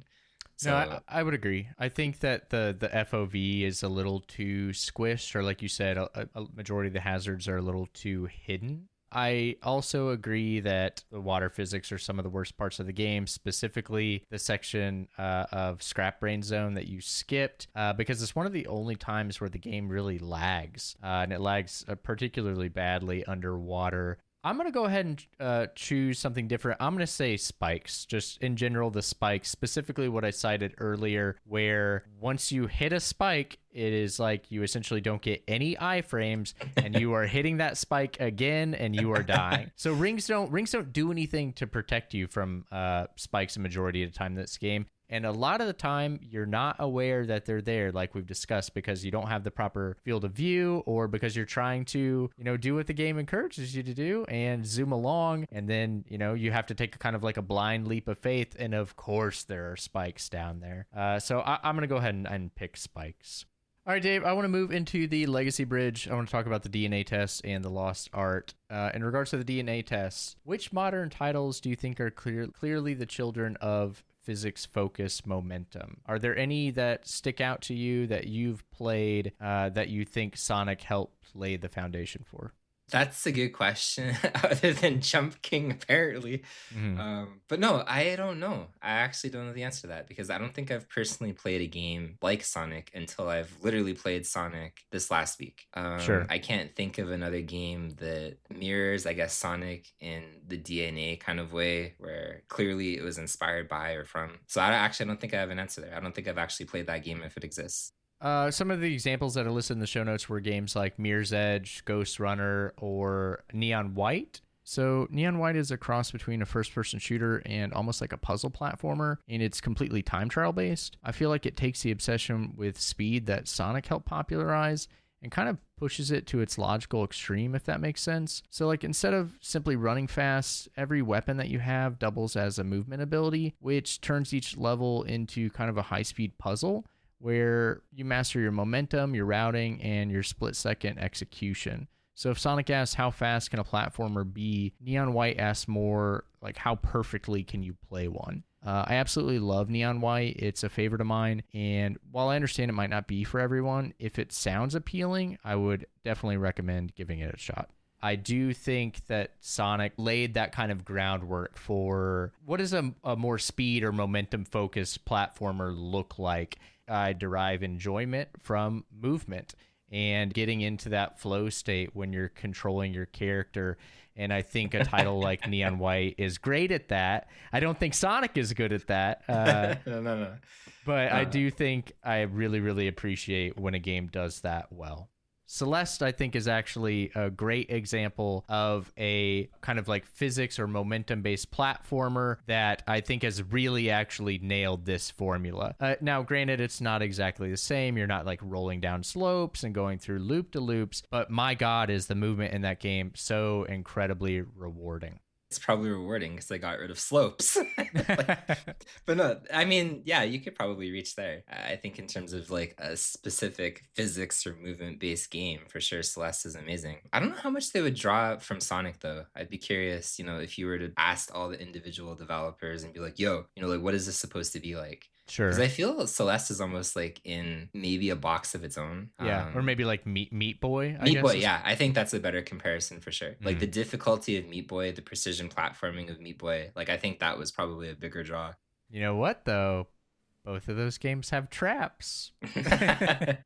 So, no, I would agree. I think that the FOV is a little too squished, or like you said, a majority of the hazards are a little too hidden. I also agree that the water physics are some of the worst parts of the game, specifically the section of Scrap Brain Zone that you skipped, because it's one of the only times where the game really lags, and it lags particularly badly underwater. I'm going to go ahead and choose something different. I'm going to say spikes, just in general, the spikes, specifically what I cited earlier, where once you hit a spike, it is like you essentially don't get any iframes and you are hitting that spike again and you are dying. So rings don't do anything to protect you from spikes a majority of the time in this game. And a lot of the time, you're not aware that they're there, like we've discussed, because you don't have the proper field of view, or because you're trying to, do what the game encourages you to do and zoom along. And then, you have to take kind of like a blind leap of faith. And of course, there are spikes down there. So I'm going to go ahead and pick spikes. All right, Dave, I want to move into the Legacy Bridge. I want to talk about the DNA test and the Lost Art. In regards to the DNA tests, which modern titles do you think are clearly the children of physics-focused momentum? Are there any that stick out to you that you've played that you think Sonic helped lay the foundation for? That's a good question, other than Jump King, apparently. But no, I don't know. I actually don't know the answer to that, because I don't think I've personally played a game like Sonic until I've literally played Sonic this last week. Sure. I can't think of another game that mirrors, I guess, Sonic in the DNA kind of way, where clearly it was inspired by or from. So I don't think I have an answer there. I don't think I've actually played that game if it exists. Some of the examples that are listed in the show notes were games like Mirror's Edge, Ghost Runner, or Neon White. So Neon White is a cross between a first-person shooter and almost like a puzzle platformer, and it's completely time trial based. I feel like it takes the obsession with speed that Sonic helped popularize and kind of pushes it to its logical extreme, if that makes sense. So like instead of simply running fast, every weapon that you have doubles as a movement ability, which turns each level into kind of a high-speed puzzle where you master your momentum, your routing, and your split-second execution. So if Sonic asks how fast can a platformer be, Neon White asks more like how perfectly can you play one. I absolutely love Neon White. It's a favorite of mine, and while I understand it might not be for everyone, if it sounds appealing, I would definitely recommend giving it a shot. I do think that Sonic laid that kind of groundwork for what does a more speed or momentum-focused platformer look like. I derive enjoyment from movement, and getting into that flow state when you're controlling your character. And I think a title like Neon White is great at that. I don't think Sonic is good at that. No. But I do think I really, really appreciate when a game does that well. Celeste, I think, is actually a great example of a kind of like physics or momentum-based platformer that I think has really actually nailed this formula. Now, granted, it's not exactly the same. You're not like rolling down slopes and going through loop-de-loops, but my God, is the movement in that game so incredibly rewarding. It's probably rewarding because I got rid of slopes. But no, I mean, yeah, you could probably reach there. I think in terms of like a specific physics or movement based game, for sure, Celeste is amazing. I don't know how much they would draw from Sonic though. I'd be curious, if you were to ask all the individual developers and be like, yo, like what is this supposed to be like? Sure. Because I feel Celeste is almost like in maybe a box of its own. Yeah, or maybe like Meat Boy. Meat Boy, yeah. I think that's a better comparison for sure. Like the difficulty of Meat Boy, the precision platforming of Meat Boy, like I think that was probably a bigger draw. You know what, though? Both of those games have traps. Yeah,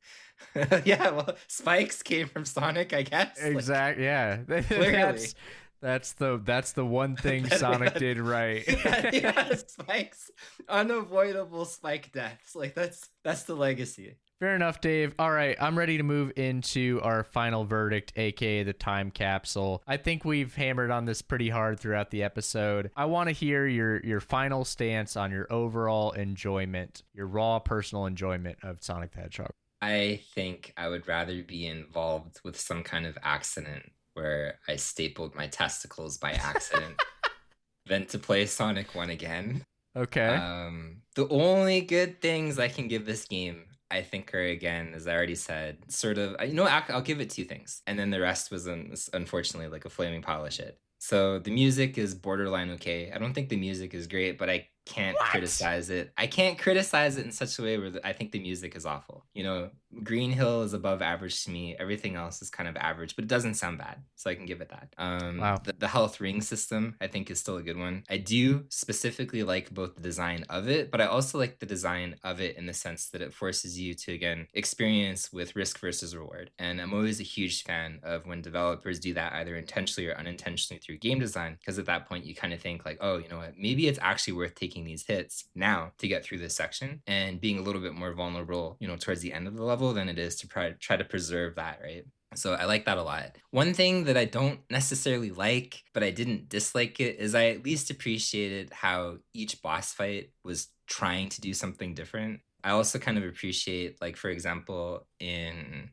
well, spikes came from Sonic, I guess. Exactly, yeah. Clearly. That's the one thing Sonic did right. Yeah, spikes, unavoidable spike deaths. Like that's the legacy. Fair enough, Dave. All right, I'm ready to move into our final verdict, aka the time capsule. I think we've hammered on this pretty hard throughout the episode. I want to hear your final stance on your overall enjoyment, your raw personal enjoyment of Sonic the Hedgehog. I think I would rather be involved with some kind of accident where I stapled my testicles by accident than to play Sonic 1 again. Okay. The only good things I can give this game, I think, are, again, as I already said, sort of, I'll give it 2 things. And then the rest was unfortunately like a flaming pile of shit. So the music is borderline okay. I don't think the music is great, but I can't criticize it. I can't criticize it in such a way where I think the music is awful. Green Hill is above average to me. Everything else is kind of average, but it doesn't sound bad. So I can give it that. Wow. The health ring system, I think, is still a good one. I do specifically like both the design of it, but I also like the design of it in the sense that it forces you to, again, experience with risk versus reward. And I'm always a huge fan of when developers do that, either intentionally or unintentionally through game design, because at that point you kind of think like, oh, you know what, maybe it's actually worth taking these hits now to get through this section and being a little bit more vulnerable, towards the end of the level than it is to try to preserve that, right? So I like that a lot. One thing that I don't necessarily like, but I didn't dislike it, is I at least appreciated how each boss fight was trying to do something different. I also kind of appreciate, like, for example,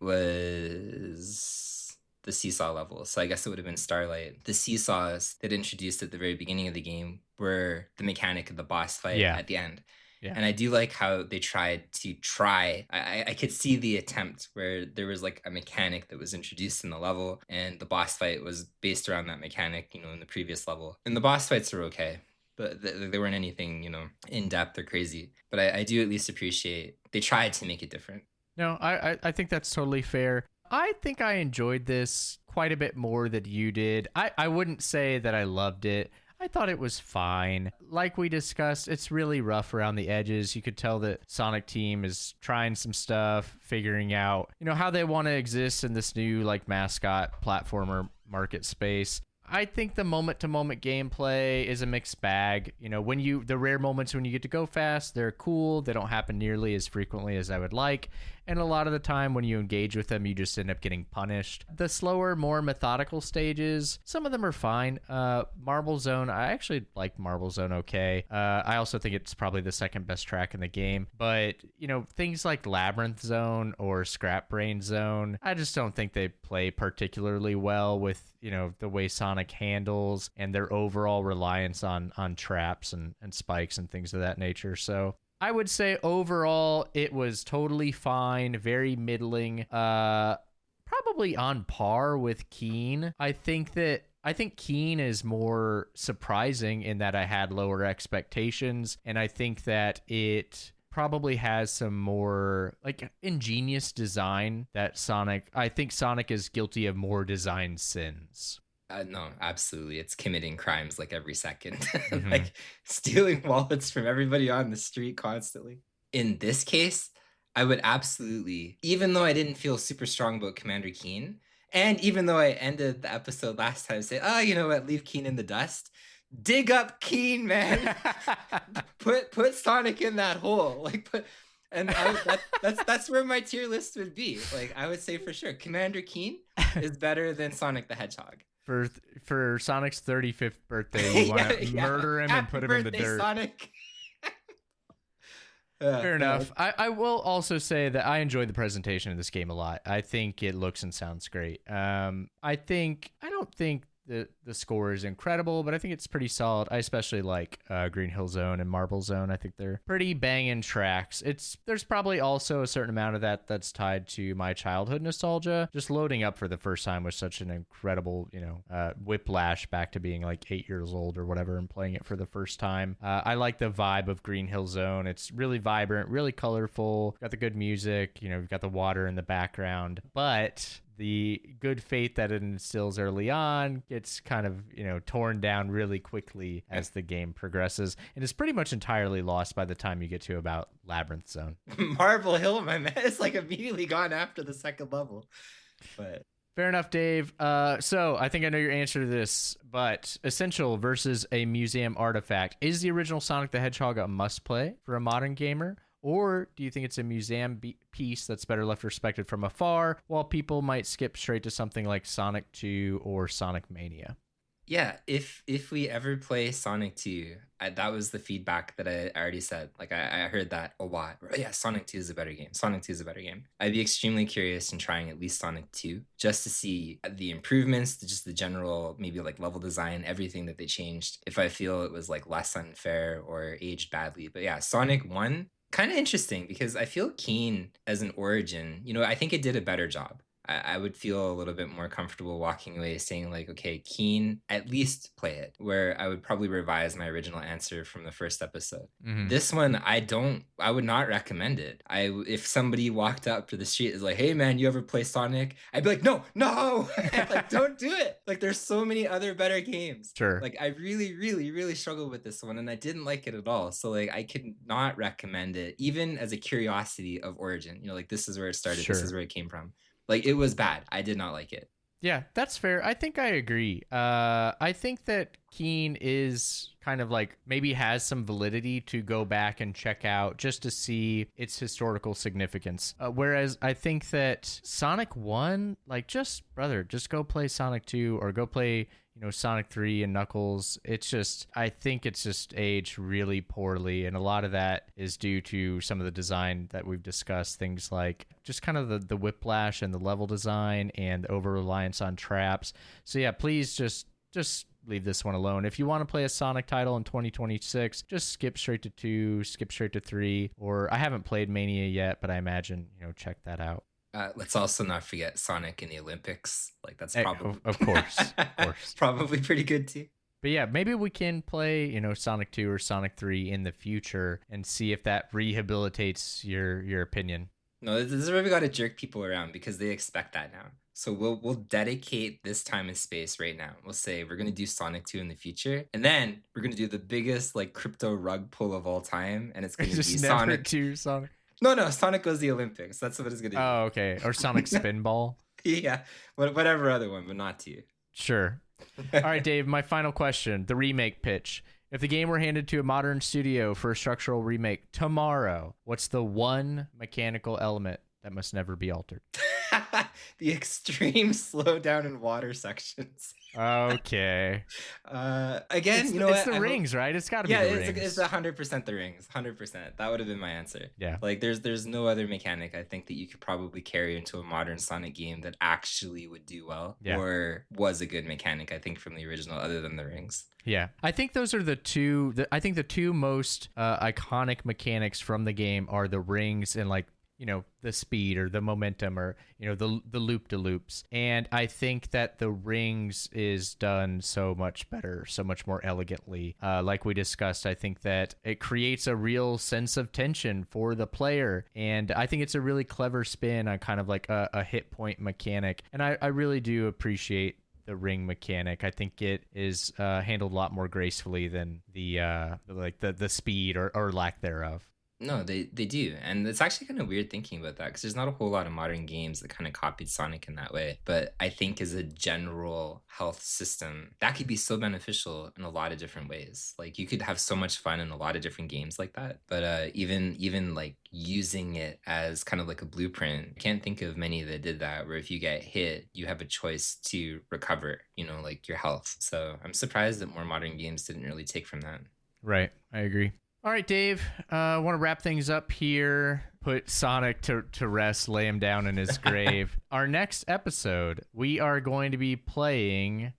was the seesaw level. So I guess it would have been Starlight. The seesaws that introduced at the very beginning of the game were the mechanic of the boss fight at the end. Yeah. And I do like how they tried. I could see the attempt where there was like a mechanic that was introduced in the level, and the boss fight was based around that mechanic, in the previous level. And the boss fights are okay, but they weren't anything, in depth or crazy. But I do at least appreciate they tried to make it different. No, I think that's totally fair. I think I enjoyed this quite a bit more than you did. I wouldn't say that I loved it. I thought it was fine. Like we discussed, it's really rough around the edges. You could tell that Sonic Team is trying some stuff, figuring out, how they want to exist in this new like mascot platformer market space. I think the moment-to-moment gameplay is a mixed bag. The rare moments when you get to go fast, they're cool. They don't happen nearly as frequently as I would like. And a lot of the time when you engage with them, you just end up getting punished. The slower, more methodical stages, some of them are fine. Marble Zone, I actually like Marble Zone okay. I also think it's probably the second best track in the game. But, things like Labyrinth Zone or Scrap Brain Zone, I just don't think they play particularly well with, the way Sonic handles and their overall reliance on traps and spikes and things of that nature. So I would say overall it was totally fine, very middling, probably on par with Keen. I think Keen is more surprising in that I had lower expectations, and I think that it probably has some more like ingenious design that I think Sonic is guilty of more design sins. No, absolutely. It's committing crimes like every second. Mm-hmm. Like stealing wallets from everybody on the street constantly. In this case, I would absolutely, even though I didn't feel super strong about Commander Keen, and even though I ended the episode last time saying, oh, you know what, leave Keen in the dust, dig up Keen, man. put Sonic in that hole. Like and that's where my tier list would be. Like I would say for sure, Commander Keen is better than Sonic the Hedgehog. For Sonic's 35th birthday, you want to murder him and put him in the dirt. Sonic. Fair enough. I will also say that I enjoyed the presentation of this game a lot. I think it looks and sounds great. I don't think the score is incredible, but I think it's pretty solid. I especially like Green Hill Zone and Marble Zone. I think they're pretty banging tracks. There's probably also a certain amount of that's tied to my childhood nostalgia. Just loading up for the first time was such an incredible, whiplash back to being like 8 years old or whatever and playing it for the first time. I like the vibe of Green Hill Zone. It's really vibrant, really colorful. Got the good music. You've got the water in the background, but the good faith that it instills early on gets kind of, torn down really quickly as the game progresses, and is pretty much entirely lost by the time you get to about Labyrinth Zone. Marble Hill, my man, it's like immediately gone after the second level. But fair enough, Dave. So I think I know your answer to this, but essential versus a museum artifact. Is the original Sonic the Hedgehog a must-play for a modern gamer? Or do you think it's a museum piece that's better left respected from afar, while people might skip straight to something like Sonic 2 or Sonic Mania? Yeah, if we ever play Sonic 2, that was the feedback that I already said. Like, I heard that a lot. Yeah, Sonic 2 is a better game. Sonic 2 is a better game. I'd be extremely curious in trying at least Sonic 2, just to see the improvements, just the general, maybe like level design, everything that they changed, if I feel it was like less unfair or aged badly. But yeah, Sonic 1, kind of interesting because I feel Keen as an origin, I think it did a better job. I would feel a little bit more comfortable walking away saying like, okay, Keen, at least play it, where I would probably revise my original answer from the first episode. Mm-hmm. This one, I would not recommend it. If somebody walked up to the street is like, hey man, you ever play Sonic? I'd be like, no, like don't do it. Like there's so many other better games. Sure. Like I really, really, really struggled with this one and I didn't like it at all. So like I could not recommend it, even as a curiosity of origin, like this is where it started. Sure. This is where it came from. Like, it was bad. I did not like it. Yeah, that's fair. I think I agree. I think that Keen is kind of like maybe has some validity to go back and check out just to see its historical significance. Whereas I think that Sonic 1, like just go play Sonic 2 or go play Sonic 3 and Knuckles. I think it's just aged really poorly. And a lot of that is due to some of the design that we've discussed. Things like just kind of the whiplash and the level design and the over-reliance on traps. So yeah, please just leave this one alone. If you want to play a Sonic title in 2026, just skip straight to 2, skip straight to 3. Or I haven't played Mania yet, but I imagine, check that out. Let's also not forget Sonic in the Olympics. Like that's probably of course. Probably pretty good too. But yeah, maybe we can play, Sonic 2 or Sonic 3 in the future and see if that rehabilitates your opinion. No, this is where we got to jerk people around because they expect that now. So we'll dedicate this time and space right now. We'll say we're going to do Sonic 2 in the future. And then we're going to do the biggest like crypto rug pull of all time. And it's going to be Sonic 2 Sonic. No, Sonic goes to the Olympics. That's what it's going to be. Oh, okay. Or Sonic Spinball. Yeah, whatever other one, but not 2. Sure. All right, Dave, my final question, the remake pitch. If the game were handed to a modern studio for a structural remake tomorrow, what's the one mechanical element that must never be altered? The extreme slowdown in water sections. Okay. Again, it's the rings, right? It's got to be the rings. Yeah, it's 100% the rings. 100%. That would have been my answer. Yeah. Like, there's no other mechanic I think that you could probably carry into a modern Sonic game that actually would do well or was a good mechanic, I think, from the original, other than the rings. Yeah, I think those are the two most iconic mechanics from the game are the rings and like, the speed or the momentum or, the loop-de-loops. And I think that the rings is done so much better, so much more elegantly. Like we discussed, I think that it creates a real sense of tension for the player. And I think it's a really clever spin on kind of like a hit point mechanic. And I really do appreciate the ring mechanic. I think it is handled a lot more gracefully than the speed or lack thereof. No, they do. And it's actually kind of weird thinking about that because there's not a whole lot of modern games that kind of copied Sonic in that way. But I think as a general health system, that could be so beneficial in a lot of different ways. Like you could have so much fun in a lot of different games like that. But even like using it as kind of like a blueprint, I can't think of many that did that, where if you get hit, you have a choice to recover, like your health. So I'm surprised that more modern games didn't really take from that. Right. I agree. All right, Dave, I want to wrap things up here, put Sonic to rest, lay him down in his grave. Our next episode, we are going to be playing...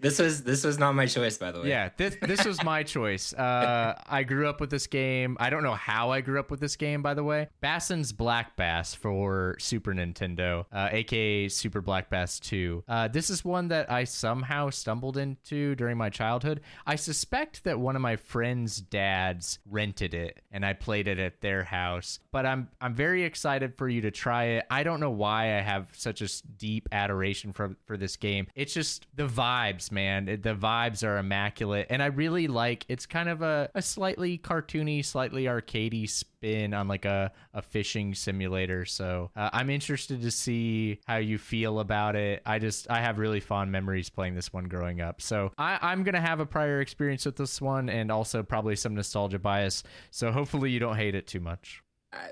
This was not my choice, by the way. Yeah, this was my choice. I grew up with this game. I don't know how I grew up with this game, by the way. Bassin's Black Bass for Super Nintendo, aka Super Black Bass 2. This is one that I somehow stumbled into during my childhood. I suspect that one of my friends' dads rented it, and I played it at their house. But I'm very excited for you to try it. I don't know why I have such a deep adoration for this game. It's just the vibes, man. The vibes are immaculate, and I really like it's kind of a slightly cartoony, slightly arcadey spin on like a fishing simulator. So I'm interested to see how you feel about it. I have really fond memories playing this one growing up. So I'm gonna have a prior experience with this one, and also probably some nostalgia bias. So hopefully you don't hate it too much.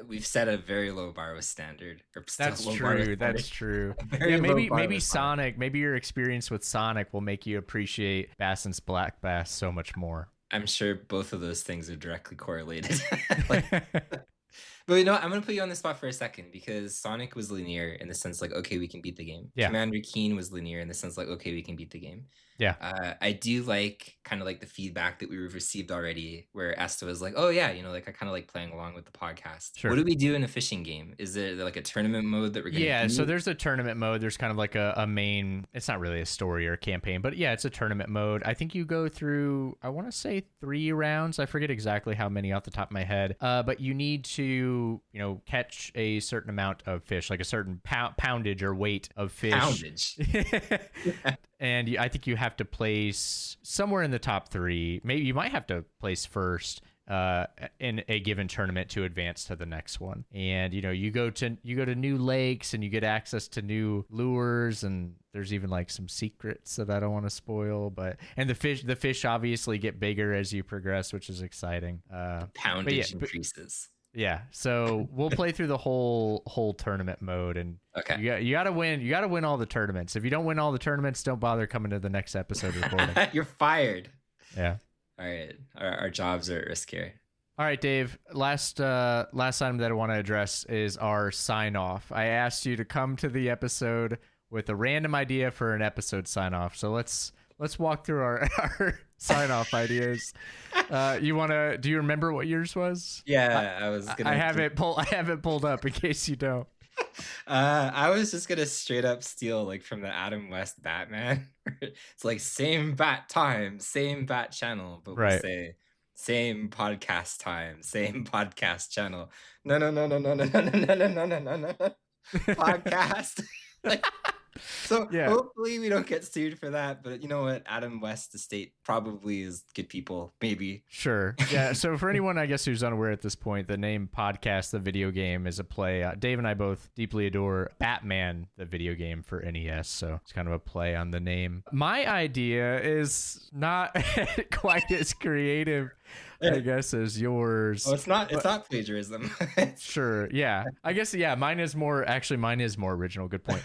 We've set a very low bar with standard. That's true. Yeah, maybe Sonic, maybe your experience with Sonic will make you appreciate Bassin's Black Bass so much more. I'm sure both of those things are directly correlated. But I'm going to put you on the spot for a second, because Sonic was linear in the sense like, okay, we can beat the game. Yeah. Commander Keen was linear in the sense like, okay, we can beat the game. Yeah. I do like kind of like the feedback that we received already, where Asta was like, oh yeah, like I kind of like playing along with the podcast. Sure. What do we do in a fishing game? Is there like a tournament mode that we're going to do? So there's a tournament mode. There's kind of like a main, it's not really a story or a campaign, but yeah, it's a tournament mode. I think you go through, I want to say 3 rounds. I forget exactly how many off the top of my head. But you need to, catch a certain amount of fish, like a certain poundage or weight of fish. Poundage. And I think you have to place somewhere in the top 3. Maybe you might have to place first in a given tournament to advance to the next one. And you go to new lakes, and you get access to new lures, and there's even like some secrets that I don't want to spoil. And the fish obviously get bigger as you progress, which is exciting. Poundage increases. Yeah, so we'll play through the whole tournament mode, and okay, you gotta win. You gotta win all the tournaments. If you don't win all the tournaments, don't bother coming to the next episode recording. You're fired. Yeah. All right, our jobs are at risk here. All right, Dave. Last item that I want to address is our sign off. I asked you to come to the episode with a random idea for an episode sign off. So let's walk through our sign off ideas. Do you remember what yours was? Yeah, I have it pulled up in case you don't. I was just gonna straight up steal like from the Adam West Batman. It's like same bat time, same bat channel, but we'll say same podcast time, same podcast channel. No. Podcast. So yeah. Hopefully we don't get sued for that, but you know what? Adam West Estate probably is good people, maybe. Sure. Yeah. So for anyone, I guess, who's unaware at this point, the name Podcast, the video game, is a play. Dave and I both deeply adore Batman, the video game for NES. So it's kind of a play on the name. My idea is not quite as creative, I guess, as yours. Oh, it's not plagiarism. Sure. Yeah. I guess, yeah, mine is more original. Good point.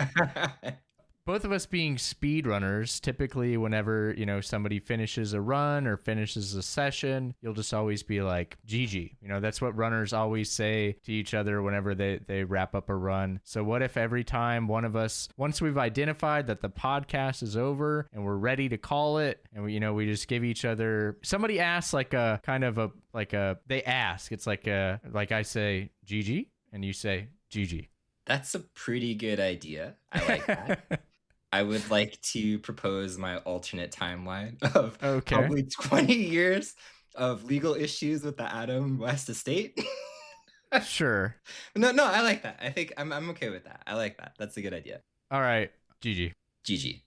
Both of us being speedrunners, typically whenever, somebody finishes a run or finishes a session, you'll just always be like, GG. That's what runners always say to each other whenever they wrap up a run. So what if every time one of us, once we've identified that the podcast is over and we're ready to call it, and we just give each other, somebody asks they ask, it's like I say GG and you say GG. That's a pretty good idea. I like that. I would like to propose my alternate timeline of probably 20 years of legal issues with the Adam West estate. Sure. No, I like that. I think I'm okay with that. I like that. That's a good idea. All right. GG. GG.